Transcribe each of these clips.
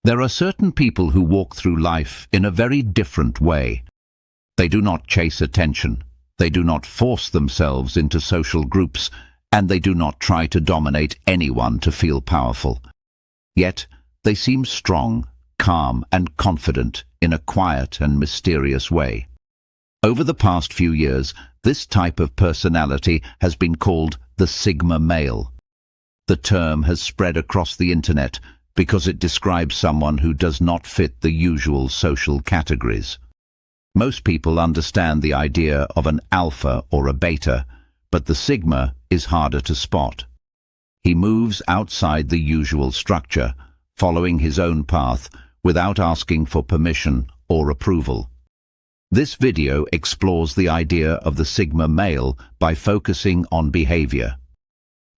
There are certain people who walk through life in a very different way. They do not chase attention, they do not force themselves into social groups, and they do not try to dominate anyone to feel powerful. Yet, they seem strong, calm, and confident in a quiet and mysterious way. Over the past few years, this type of personality has been called the Sigma male. The term has spread across the internet because it describes someone who does not fit the usual social categories. Most people understand the idea of an alpha or a beta, but the Sigma is harder to spot. He moves outside the usual structure, following his own path without asking for permission or approval. This video explores the idea of the Sigma male by focusing on behavior.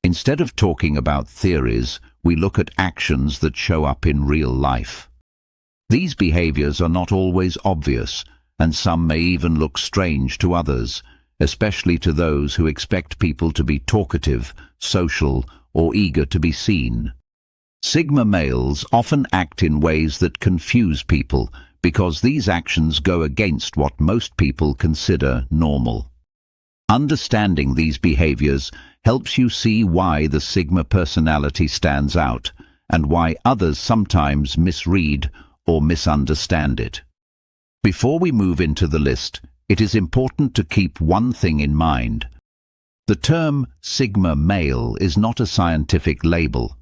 Instead of talking about theories, we look at actions that show up in real life. These behaviors are not always obvious, and some may even look strange to others, especially to those who expect people to be talkative, social, or eager to be seen. Sigma males often act in ways that confuse people because these actions go against what most people consider normal. Understanding these behaviors helps you see why the Sigma personality stands out and why others sometimes misread or misunderstand it. Before we move into the list, it is important to keep one thing in mind. The term Sigma male is not a scientific label.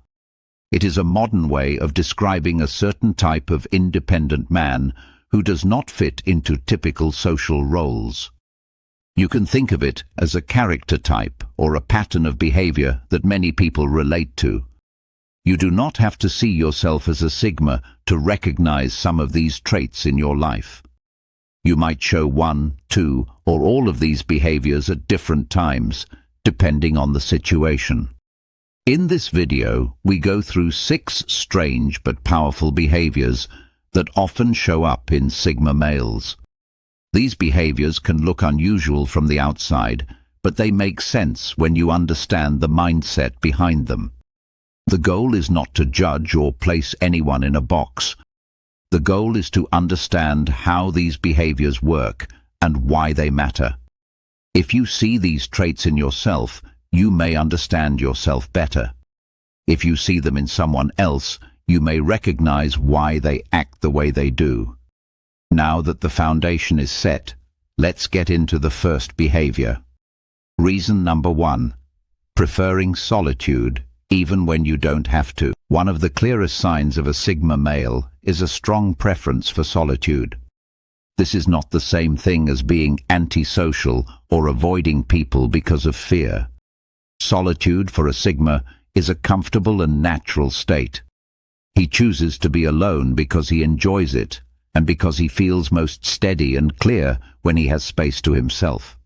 It is a modern way of describing a certain type of independent man who does not fit into typical social roles. You can think of it as a character type or a pattern of behavior that many people relate to. You do not have to see yourself as a Sigma to recognize some of these traits in your life. You might show one, two, or all of these behaviors at different times, depending on the situation. In this video, we go through 6 strange but powerful behaviors that often show up in Sigma males. These behaviors can look unusual from the outside, but they make sense when you understand the mindset behind them. The goal is not to judge or place anyone in a box. The goal is to understand how these behaviors work and why they matter. If you see these traits in yourself, you may understand yourself better. If you see them in someone else, you may recognize why they act the way they do. Now that the foundation is set, let's get into the first behavior. Reason number 1. Preferring solitude, even when you don't have to. One of the clearest signs of a Sigma male is a strong preference for solitude. This is not the same thing as being antisocial or avoiding people because of fear. Solitude for a Sigma is a comfortable and natural state. He chooses to be alone because he enjoys it, and because he feels most steady and clear when he has space to himself.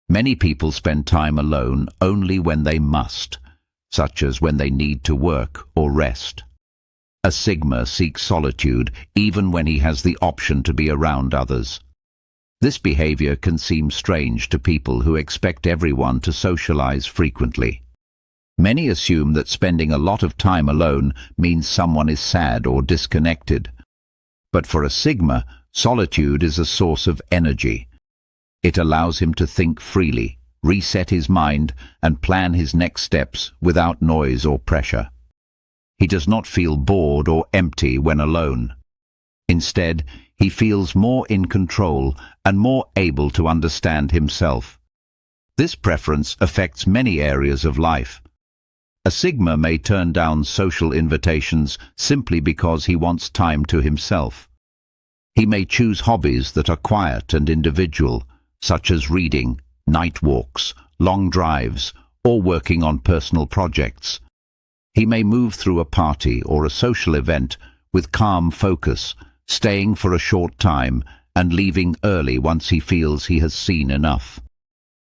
Many people spend time alone only when they must, such as when they need to work or rest. A Sigma seeks solitude even when he has the option to be around others. This behavior can seem strange to people who expect everyone to socialize frequently. Many assume that spending a lot of time alone means someone is sad or disconnected. But for a Sigma, solitude is a source of energy. It allows him to think freely, reset his mind, and plan his next steps without noise or pressure. He does not feel bored or empty when alone. Instead, he feels more in control and more able to understand himself. This preference affects many areas of life. A Sigma may turn down social invitations simply because he wants time to himself. He may choose hobbies that are quiet and individual, such as reading, night walks, long drives, or working on personal projects. He may move through a party or a social event with calm focus, staying for a short time and leaving early once he feels he has seen enough.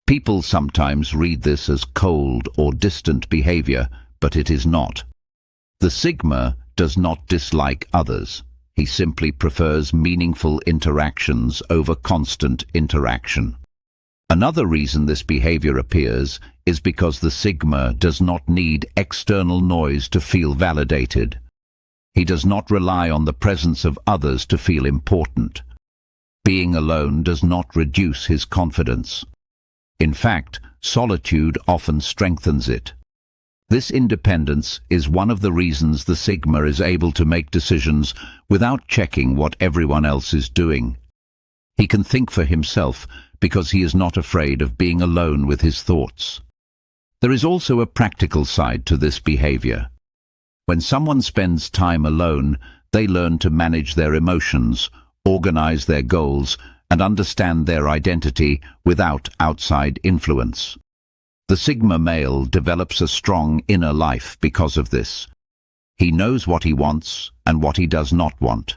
People sometimes read this as cold or distant behavior, but it is not. The Sigma does not dislike others. He simply prefers meaningful interactions over constant interaction. Another reason this behavior appears is because the Sigma does not need external noise to feel validated. He does not rely on the presence of others to feel important. Being alone does not reduce his confidence. In fact, solitude often strengthens it. This independence is one of the reasons the Sigma is able to make decisions without checking what everyone else is doing. He can think for himself because he is not afraid of being alone with his thoughts. There is also a practical side to this behavior. When someone spends time alone, they learn to manage their emotions, organize their goals, and understand their identity without outside influence. The Sigma male develops a strong inner life because of this. He knows what he wants and what he does not want.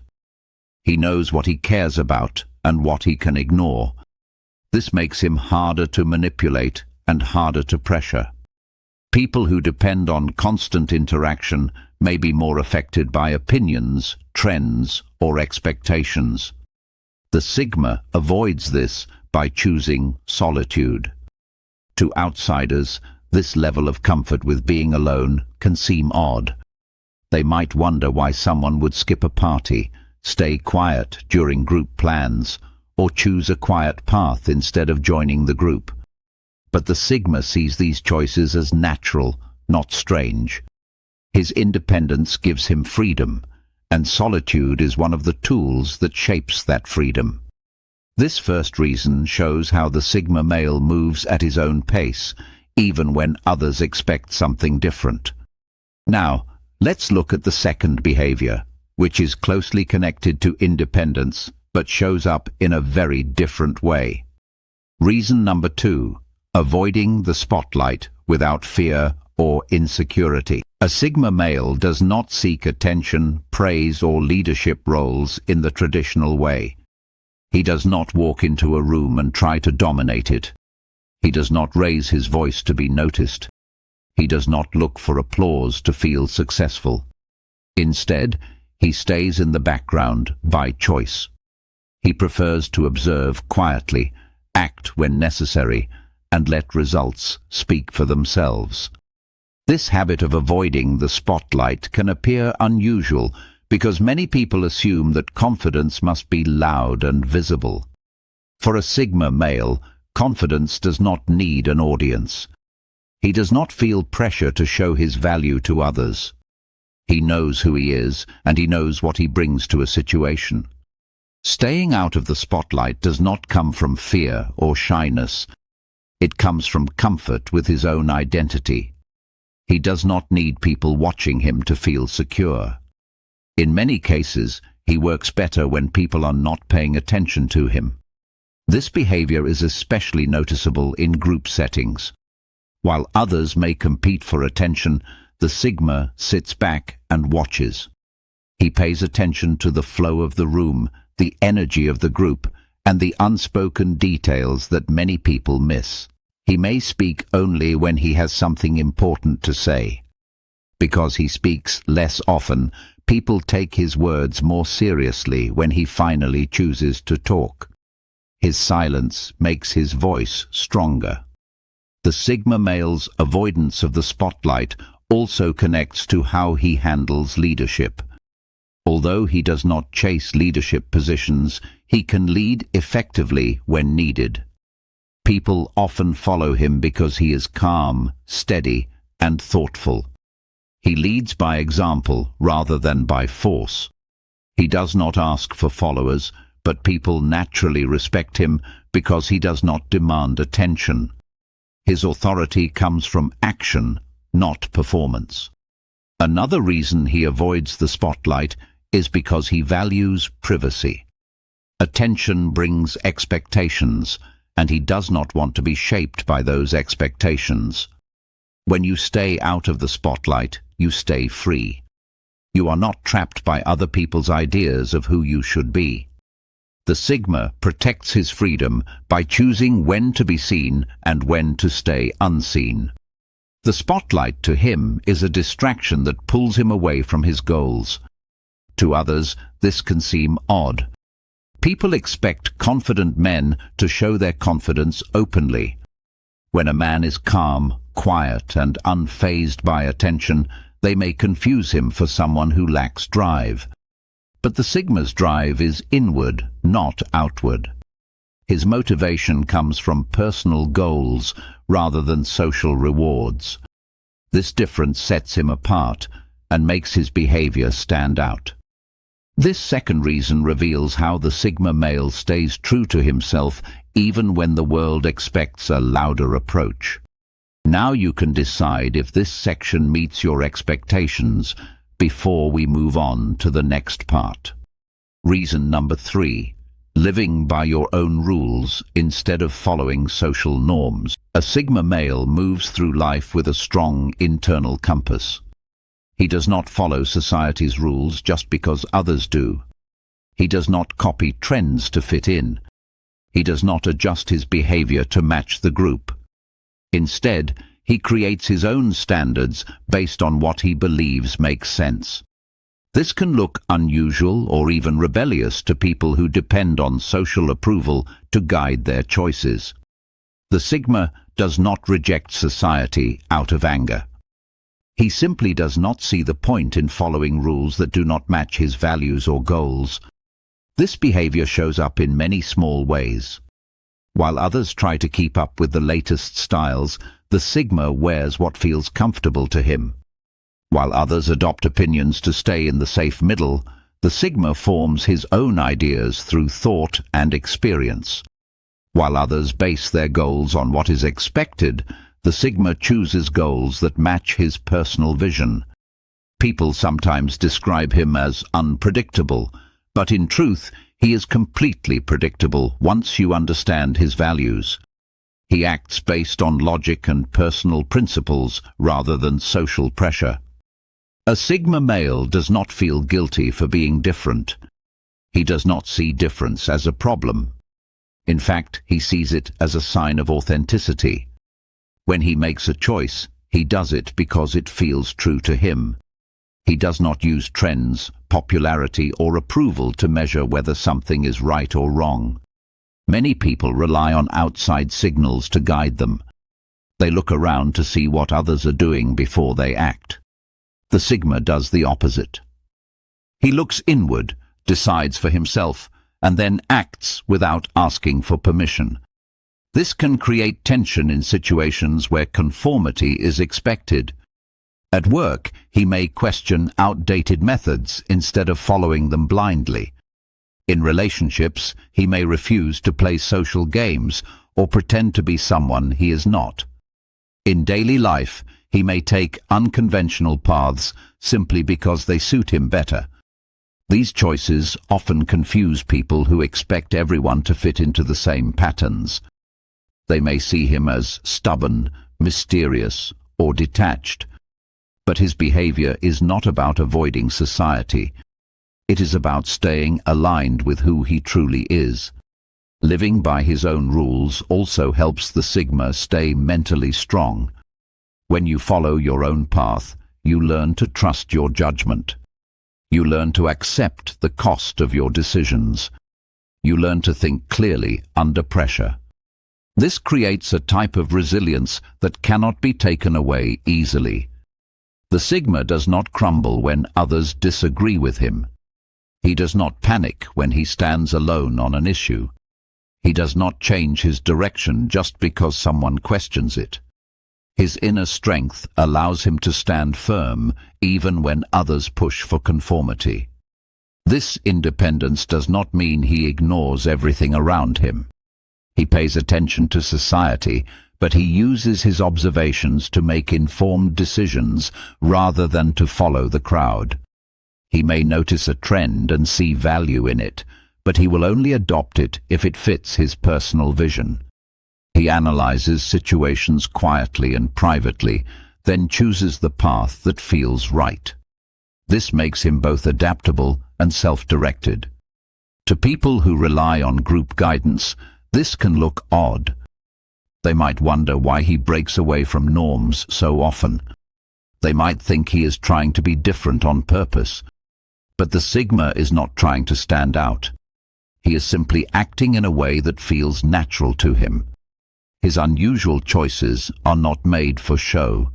He knows what he cares about and what he can ignore. This makes him harder to manipulate and harder to pressure. People who depend on constant interaction may be more affected by opinions, trends, or expectations. The Sigma avoids this by choosing solitude. To outsiders, this level of comfort with being alone can seem odd. They might wonder why someone would skip a party, stay quiet during group plans, or choose a quiet path instead of joining the group. But the Sigma sees these choices as natural, not strange. His independence gives him freedom, and solitude is one of the tools that shapes that freedom. This first reason shows how the Sigma male moves at his own pace, even when others expect something different. Now, let's look at the second behavior, which is closely connected to independence, but shows up in a very different way. Reason number 2, avoiding the spotlight without fear or insecurity. A Sigma male does not seek attention, praise, or leadership roles in the traditional way. He does not walk into a room and try to dominate it. He does not raise his voice to be noticed. He does not look for applause to feel successful. Instead, he stays in the background by choice. He prefers to observe quietly, act when necessary, and let results speak for themselves. This habit of avoiding the spotlight can appear unusual because many people assume that confidence must be loud and visible. For a Sigma male, confidence does not need an audience. He does not feel pressure to show his value to others. He knows who he is, and he knows what he brings to a situation. Staying out of the spotlight does not come from fear or shyness. It comes from comfort with his own identity. He does not need people watching him to feel secure. In many cases, he works better when people are not paying attention to him. This behavior is especially noticeable in group settings. While others may compete for attention, the Sigma sits back and watches. He pays attention to the flow of the room, the energy of the group, and the unspoken details that many people miss. He may speak only when he has something important to say. Because he speaks less often, people take his words more seriously when he finally chooses to talk. His silence makes his voice stronger. The Sigma male's avoidance of the spotlight also connects to how he handles leadership. Although he does not chase leadership positions, he can lead effectively when needed. People often follow him because he is calm, steady, and thoughtful. He leads by example rather than by force. He does not ask for followers, but people naturally respect him because he does not demand attention. His authority comes from action, not performance. Another reason he avoids the spotlight is because he values privacy. Attention brings expectations, and he does not want to be shaped by those expectations. When you stay out of the spotlight, you stay free. You are not trapped by other people's ideas of who you should be. The Sigma protects his freedom by choosing when to be seen and when to stay unseen. The spotlight to him is a distraction that pulls him away from his goals. To others, this can seem odd. People expect confident men to show their confidence openly. When a man is calm, quiet, and unfazed by attention, They may confuse him for someone who lacks drive. But the Sigma's drive is inward, not outward. His motivation comes from personal goals rather than social rewards. This difference sets him apart and makes his behavior stand out. This second reason reveals how the Sigma male stays true to himself even when the world expects a louder approach. Now you can decide if this section meets your expectations before we move on to the next part. Reason number 3. Living by your own rules instead of following social norms. A Sigma male moves through life with a strong internal compass. He does not follow society's rules just because others do. He does not copy trends to fit in. He does not adjust his behavior to match the group. Instead, he creates his own standards based on what he believes makes sense. This can look unusual or even rebellious to people who depend on social approval to guide their choices. The Sigma does not reject society out of anger. He simply does not see the point in following rules that do not match his values or goals. This behavior shows up in many small ways. While others try to keep up with the latest styles, the Sigma wears what feels comfortable to him. While others adopt opinions to stay in the safe middle, the Sigma forms his own ideas through thought and experience. While others base their goals on what is expected, the Sigma chooses goals that match his personal vision. People sometimes describe him as unpredictable, but in truth, he is completely predictable once you understand his values. He acts based on logic and personal principles rather than social pressure. A Sigma male does not feel guilty for being different. He does not see difference as a problem. In fact, he sees it as a sign of authenticity. When he makes a choice, he does it because it feels true to him. He does not use trends, popularity, or approval to measure whether something is right or wrong. Many people rely on outside signals to guide them. They look around to see what others are doing before they act. The Sigma does the opposite. He looks inward, decides for himself, and then acts without asking for permission. This can create tension in situations where conformity is expected. At work, he may question outdated methods instead of following them blindly. In relationships, he may refuse to play social games or pretend to be someone he is not. In daily life, he may take unconventional paths simply because they suit him better. These choices often confuse people who expect everyone to fit into the same patterns. They may see him as stubborn, mysterious, or detached. But his behavior is not about avoiding society. It is about staying aligned with who he truly is. Living by his own rules also helps the Sigma stay mentally strong. When you follow your own path, you learn to trust your judgment. You learn to accept the cost of your decisions. You learn to think clearly under pressure. This creates a type of resilience that cannot be taken away easily. The Sigma does not crumble when others disagree with him. He does not panic when he stands alone on an issue. He does not change his direction just because someone questions it. His inner strength allows him to stand firm even when others push for conformity. This independence does not mean he ignores everything around him. He pays attention to society, but he uses his observations to make informed decisions rather than to follow the crowd. He may notice a trend and see value in it, but he will only adopt it if it fits his personal vision. He analyzes situations quietly and privately, then chooses the path that feels right. This makes him both adaptable and self-directed. To people who rely on group guidance, this can look odd. They might wonder why he breaks away from norms so often. They might think he is trying to be different on purpose. But the Sigma is not trying to stand out. He is simply acting in a way that feels natural to him. His unusual choices are not made for show.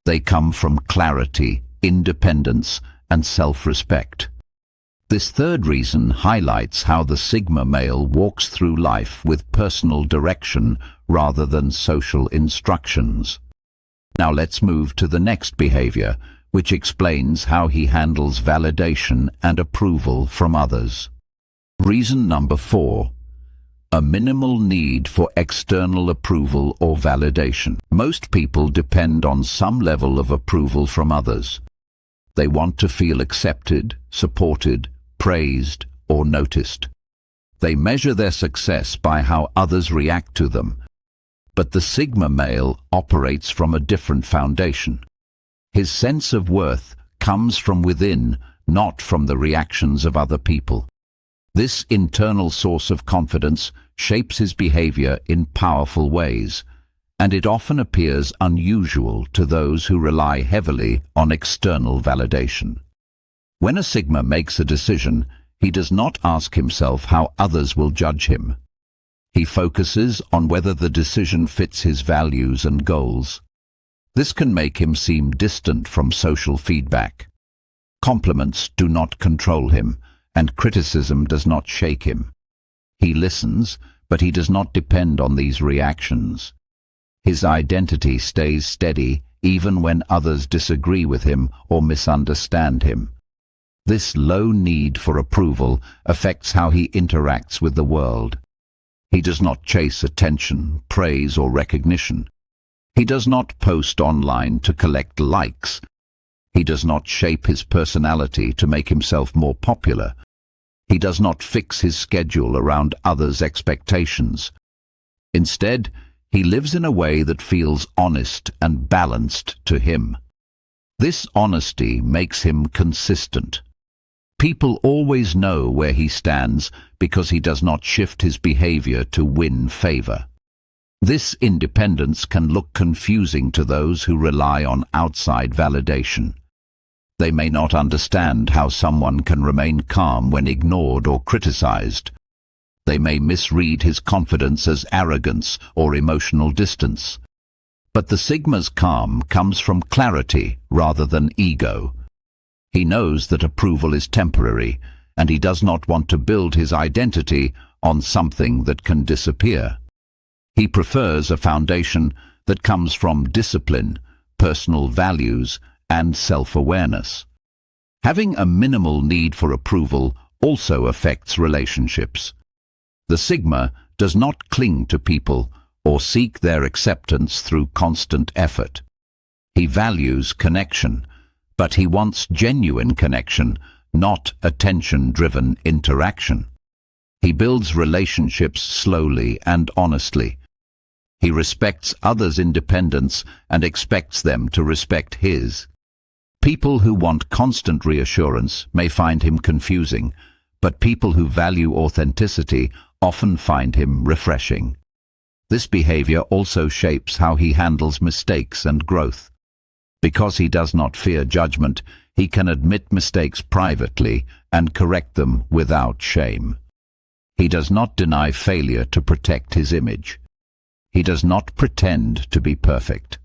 They come from clarity, independence, and self-respect. This third reason highlights how the Sigma male walks through life with personal direction rather than social instructions. Now let's move to the next behavior, which explains how he handles validation and approval from others. Reason number 4. A minimal need for external approval or validation. Most people depend on some level of approval from others. They want to feel accepted, supported, praised, or noticed. They measure their success by how others react to them. But the Sigma male operates from a different foundation. His sense of worth comes from within, not from the reactions of other people. This internal source of confidence shapes his behavior in powerful ways, and it often appears unusual to those who rely heavily on external validation. When a Sigma makes a decision, he does not ask himself how others will judge him. He focuses on whether the decision fits his values and goals. This can make him seem distant from social feedback. Compliments do not control him, and criticism does not shake him. He listens, but he does not depend on these reactions. His identity stays steady even when others disagree with him or misunderstand him. This low need for approval affects how he interacts with the world. He does not chase attention, praise, or recognition. He does not post online to collect likes. He does not shape his personality to make himself more popular. He does not fix his schedule around others' expectations. Instead, he lives in a way that feels honest and balanced to him. This honesty makes him consistent. People always know where he stands because he does not shift his behavior to win favor. This independence can look confusing to those who rely on outside validation. They may not understand how someone can remain calm when ignored or criticized. They may misread his confidence as arrogance or emotional distance. But the Sigma's calm comes from clarity rather than ego. He knows that approval is temporary, and he does not want to build his identity on something that can disappear. He prefers a foundation that comes from discipline, personal values, and self-awareness. Having a minimal need for approval also affects relationships. The Sigma does not cling to people or seek their acceptance through constant effort. He values connection, but he wants genuine connection, not attention-driven interaction. He builds relationships slowly and honestly. He respects others' independence and expects them to respect his. People who want constant reassurance may find him confusing, but people who value authenticity often find him refreshing. This behavior also shapes how he handles mistakes and growth. Because he does not fear judgment, he can admit mistakes privately and correct them without shame. He does not deny failure to protect his image. He does not pretend to be perfect.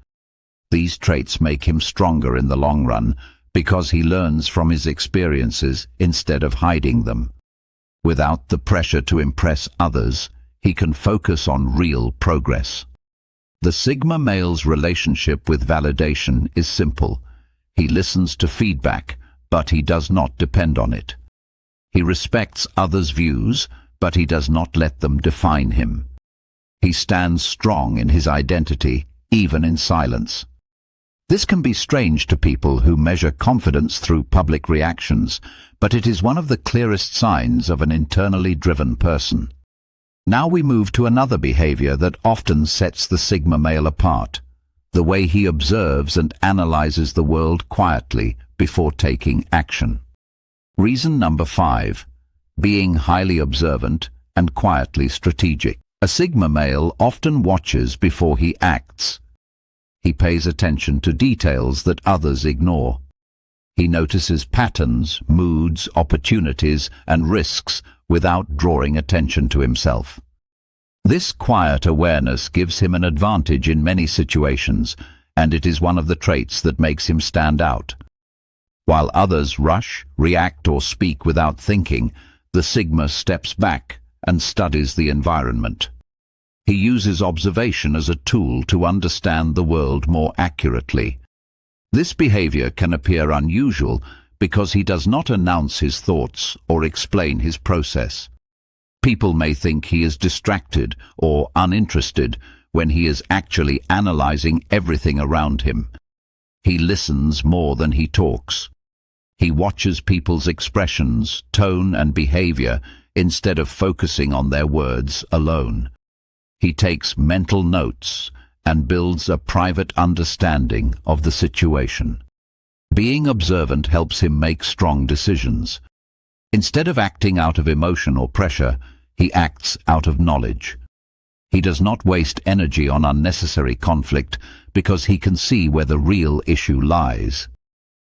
These traits make him stronger in the long run because he learns from his experiences instead of hiding them. Without the pressure to impress others, he can focus on real progress. The Sigma male's relationship with validation is simple. He listens to feedback, but he does not depend on it. He respects others' views, but he does not let them define him. He stands strong in his identity, even in silence. This can be strange to people who measure confidence through public reactions, but it is one of the clearest signs of an internally driven person. Now we move to another behavior that often sets the Sigma male apart, the way he observes and analyzes the world quietly before taking action. Reason number 5, being highly observant and quietly strategic. A Sigma male often watches before he acts. He pays attention to details that others ignore. He notices patterns, moods, opportunities, and risks without drawing attention to himself. This quiet awareness gives him an advantage in many situations, and it is one of the traits that makes him stand out. While others rush, react, or speak without thinking, the Sigma steps back and studies the environment. He uses observation as a tool to understand the world more accurately. This behavior can appear unusual because he does not announce his thoughts or explain his process. People may think he is distracted or uninterested when he is actually analyzing everything around him. He listens more than he talks. He watches people's expressions, tone, and behavior instead of focusing on their words alone. He takes mental notes and builds a private understanding of the situation. Being observant helps him make strong decisions. Instead of acting out of emotion or pressure, he acts out of knowledge. He does not waste energy on unnecessary conflict because he can see where the real issue lies.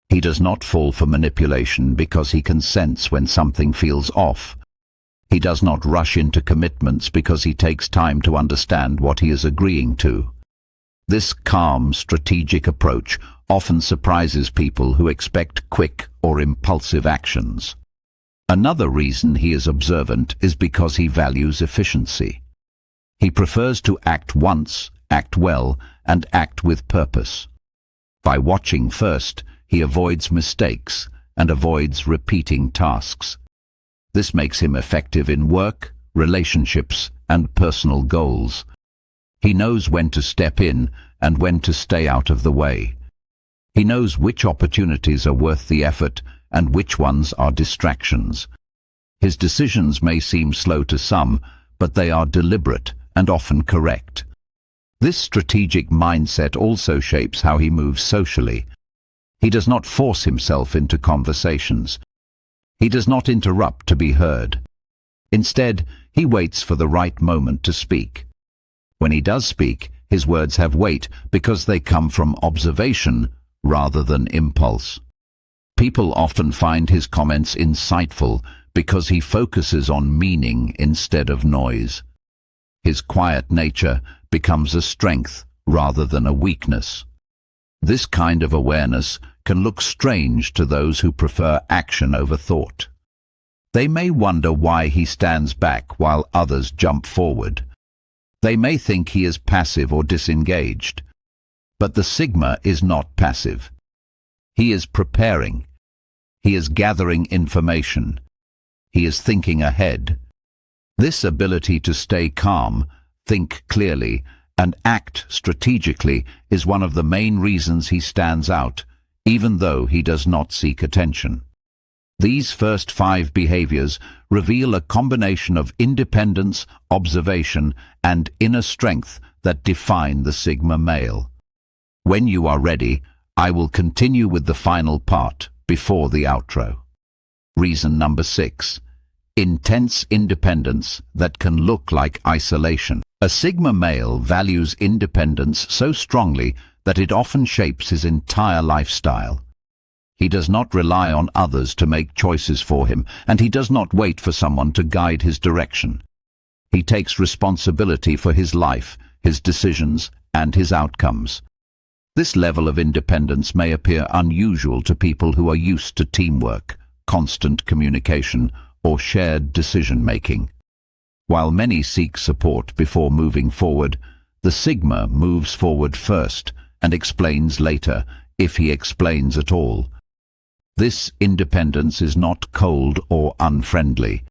He does not fall for manipulation because he can sense when something feels off. He does not rush into commitments because he takes time to understand what he is agreeing to. This calm, strategic approach often surprises people who expect quick or impulsive actions. Another reason he is observant is because he values efficiency. He prefers to act once, act well, and act with purpose. By watching first, he avoids mistakes and avoids repeating tasks. This makes him effective in work, relationships, and personal goals. He knows when to step in and when to stay out of the way. He knows which opportunities are worth the effort and which ones are distractions. His decisions may seem slow to some, but they are deliberate and often correct. This strategic mindset also shapes how he moves socially. He does not force himself into conversations. He does not interrupt to be heard. Instead, he waits for the right moment to speak. When he does speak, his words have weight because they come from observation rather than impulse. People often find his comments insightful because he focuses on meaning instead of noise. His quiet nature becomes a strength rather than a weakness. This kind of awareness can look strange to those who prefer action over thought. They may wonder why he stands back while others jump forward. They may think he is passive or disengaged. But the Sigma is not passive. He is preparing. He is gathering information. He is thinking ahead. This ability to stay calm, think clearly, and act strategically is one of the main reasons he stands out, even though he does not seek attention. These first 5 behaviors reveal a combination of independence, observation, and inner strength that define the Sigma male. When you are ready, I will continue with the final part before the outro. Reason number 6. Intense independence that can look like isolation. A Sigma male values independence so strongly that it often shapes his entire lifestyle. He does not rely on others to make choices for him, and he does not wait for someone to guide his direction. He takes responsibility for his life, his decisions, and his outcomes. This level of independence may appear unusual to people who are used to teamwork, constant communication, or shared decision-making. While many seek support before moving forward, the Sigma moves forward first and explains later, if he explains at all. This independence is not cold or unfriendly.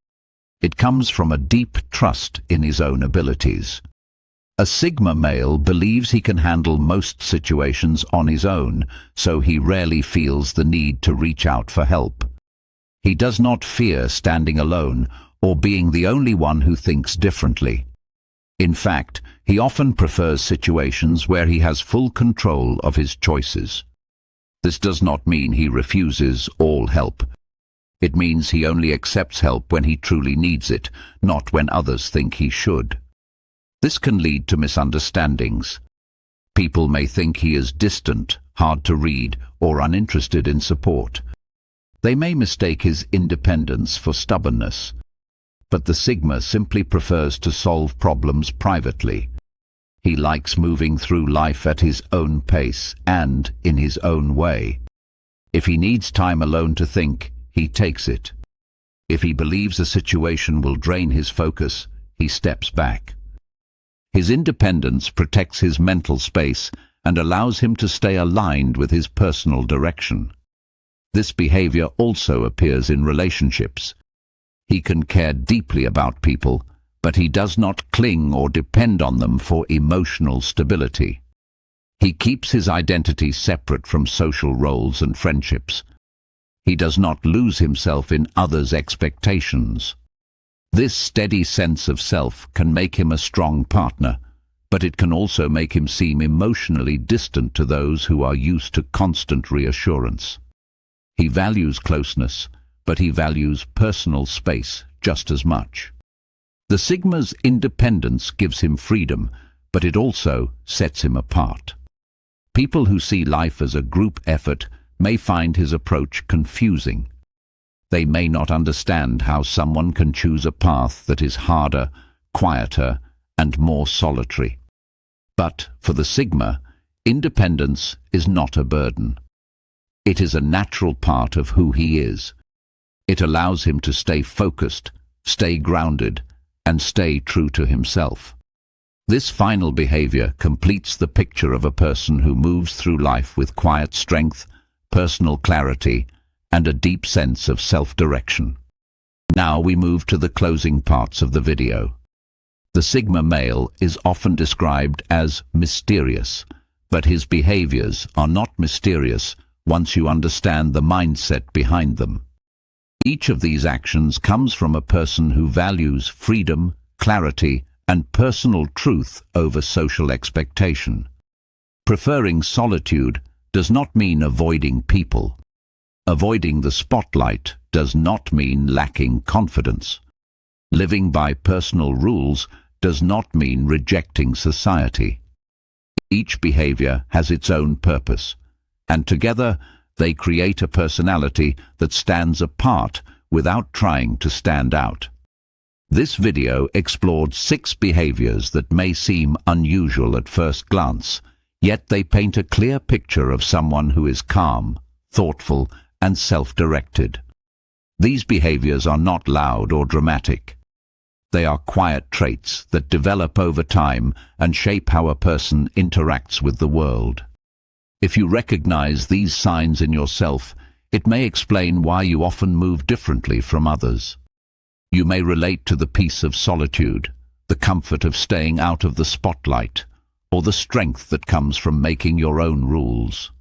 It comes from a deep trust in his own abilities. A Sigma male believes he can handle most situations on his own, so he rarely feels the need to reach out for help. He does not fear standing alone or being the only one who thinks differently. In fact, he often prefers situations where he has full control of his choices. This does not mean he refuses all help. It means he only accepts help when he truly needs it, not when others think he should. This can lead to misunderstandings. People may think he is distant, hard to read, or uninterested in support. They may mistake his independence for stubbornness. But the Sigma simply prefers to solve problems privately. He likes moving through life at his own pace and in his own way. If he needs time alone to think, he takes it. If he believes a situation will drain his focus, he steps back. His independence protects his mental space and allows him to stay aligned with his personal direction. This behavior also appears in relationships. He can care deeply about people, but he does not cling or depend on them for emotional stability. He keeps his identity separate from social roles and friendships. He does not lose himself in others' expectations. This steady sense of self can make him a strong partner, but it can also make him seem emotionally distant to those who are used to constant reassurance. He values closeness, but he values personal space just as much. The Sigma's independence gives him freedom, but it also sets him apart. People who see life as a group effort may find his approach confusing. They may not understand how someone can choose a path that is harder, quieter, and more solitary. But for the Sigma, independence is not a burden. It is a natural part of who he is. It allows him to stay focused, stay grounded, and stay true to himself. This final behavior completes the picture of a person who moves through life with quiet strength, personal clarity, and a deep sense of self-direction. Now we move to the closing parts of the video. The Sigma male is often described as mysterious, but his behaviors are not mysterious once you understand the mindset behind them. Each of these actions comes from a person who values freedom, clarity, and personal truth over social expectation. Preferring solitude does not mean avoiding people. Avoiding the spotlight does not mean lacking confidence. Living by personal rules does not mean rejecting society. Each behavior has its own purpose, and together they create a personality that stands apart without trying to stand out. This video explored 6 behaviors that may seem unusual at first glance, yet they paint a clear picture of someone who is calm, thoughtful, and self-directed. These behaviors are not loud or dramatic. They are quiet traits that develop over time and shape how a person interacts with the world. If you recognize these signs in yourself, it may explain why you often move differently from others. You may relate to the peace of solitude, the comfort of staying out of the spotlight, or the strength that comes from making your own rules.